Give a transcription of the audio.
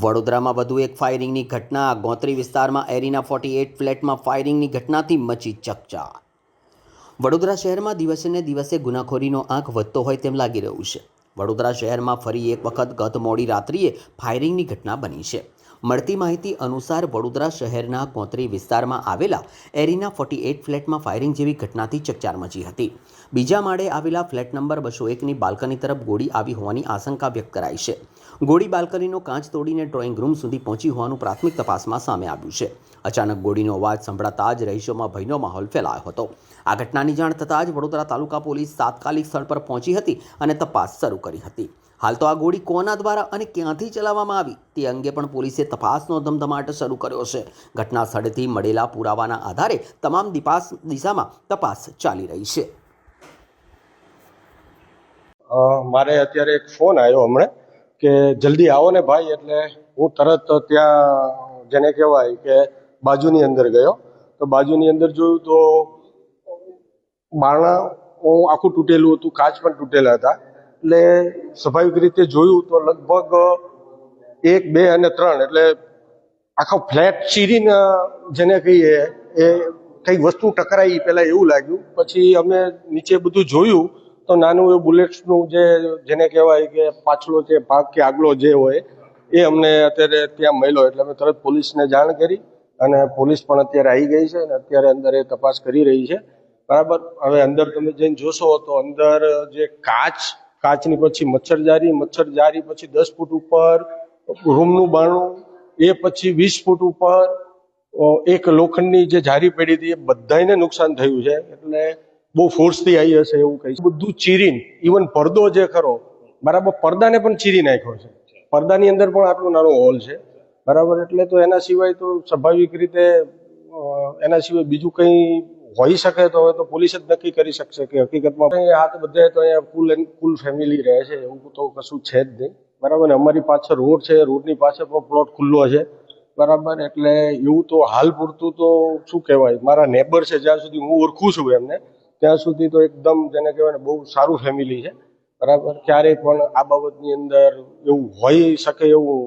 વડોદરામાં વધુ એક ફાયરિંગની ઘટના. ગોત્રી વિસ્તારમાં એરિના 48 ફ્લેટમાં ફાયરિંગની ઘટનાથી મચી ચકચાર. વડોદરા શહેરમાં દિવસે ને દિવસે ગુનાખોરીનો આંક વધતો હોય તેમ લાગી રહ્યું છે. વડોદરા શહેરમાં ફરી એક વખત ગત મોડી રાત્રિએ ફાયરિંગની ઘટના બની છે. મળતી માહિતી અનુસાર વડોદરા શહેરના ગોત્રી વિસ્તારમાં આવેલા એરિના 48 ફ્લેટમાં ફાયરિંગ જેવી ઘટનાથી ચકચાર મચી હતી. બીજા માળે આવેલા ફ્લેટ નંબર 201ની બાલ્કની તરફ ગોળી આવી હોવાની આશંકા વ્યક્ત કરાઈ છે. ગોળી બાલ્કનીનો કાચ તોડીને ડ્રોઈંગ રૂમ સુધી પહોંચી હોવાનું પ્રાથમિક તપાસમાં સામે આવ્યું છે. અચાનક ગોળીનો અવાજ સંભળાતા જ રહીશોમાં ભયનો માહોલ ફેલાયો હતો. આ ઘટનાની જાણ થતાં જ વડોદરા તાલુકા પોલીસ તાત્કાલિક સ્થળ પર પહોંચી હતી અને તપાસ શરૂ કરી હતી. હાલ તો આ ગોળી કોના દ્વારા અને ક્યાંથી ચલાવવામાં આવી તે અંગે પણ પોલીસે તપાસનો ધમધમાટ શરૂ કર્યો છે. ઘટના સ્થળેથી મળેલા પુરાવાના આધારે તમામ દિશામાં તપાસ ચાલી રહી છે. મારે અત્યારે એક ફોન આવ્યો હમણાં કે જલ્દી આવો ને ભાઈ, એટલે હું તરત ત્યાં જેને કહેવાય કે બાજુની અંદર ગયો. તો બાજુની અંદર જોયું તો બારણા આખું તૂટેલું હતું, કાચ પણ તૂટેલા હતા. એટલે સ્વાભાવિક રીતે જોયું તો લગભગ 1, 2 અને 3 એટલે આખો ફ્લેટ ચીરીને જેને કહીએ એ કંઈક વસ્તુ ટકરાઈ પહેલાં એવું લાગ્યું. પછી અમે નીચે બધું જોયું તો નાનું એવું બુલેટ્સનું જેને કહેવાય કે પાછલો જે ભાગ કે આગલો જે હોય એ અમને અત્યારે ત્યાં મળ્યો. એટલે અમે તરત પોલીસને જાણ કરી અને પોલીસ પણ અત્યારે આવી ગઈ છે અને અત્યારે અંદર એ તપાસ કરી રહી છે. બરાબર. હવે અંદર તમે જઈને જોશો તો અંદર જે કાચની પછી મચ્છરજારી પછી 10 ફૂટ ઉપર રૂમનું બારણું, એ પછી 20 ફૂટ ઉપર એક લોખંડની જે જારી પડી હતી, એ બધાને નુકસાન થયું છે. એટલે બહુ ફોર્સથી આવી હશે એવું કહીશ. બધું ચીરીને ઇવન પડદો જે ખરો બરાબર, પડદાને પણ ચીરી નાખ્યો છે. પડદાની અંદર પણ આટલો નાનો હોલ છે. બરાબર. એટલે તો એના સિવાય તો સ્વાભાવિક રીતે એના સિવાય બીજું કંઈ હોઈ શકે તો હવે તો પોલીસ જ નક્કી કરી શકશે કે હકીકતમાં આ તો બધા તો અહીંયા કુલ ફેમિલી રહે છે, એવું તો કશું છે જ નહીં. બરાબર. ને અમારી પાછળ રોડ છે, રોડની પાછળ પણ પ્લોટ ખુલ્લો છે. બરાબર. એટલે એવું તો હાલ પૂરતું તો શું કહેવાય, મારા નેબર છે જ્યાં સુધી હું ઓળખું છું એમને ત્યાં સુધી તો એકદમ જેને કહેવાય ને બહુ સારું ફેમિલી છે. બરાબર. ક્યારેય પણ આ બાબતની અંદર એવું હોઈ શકે એવું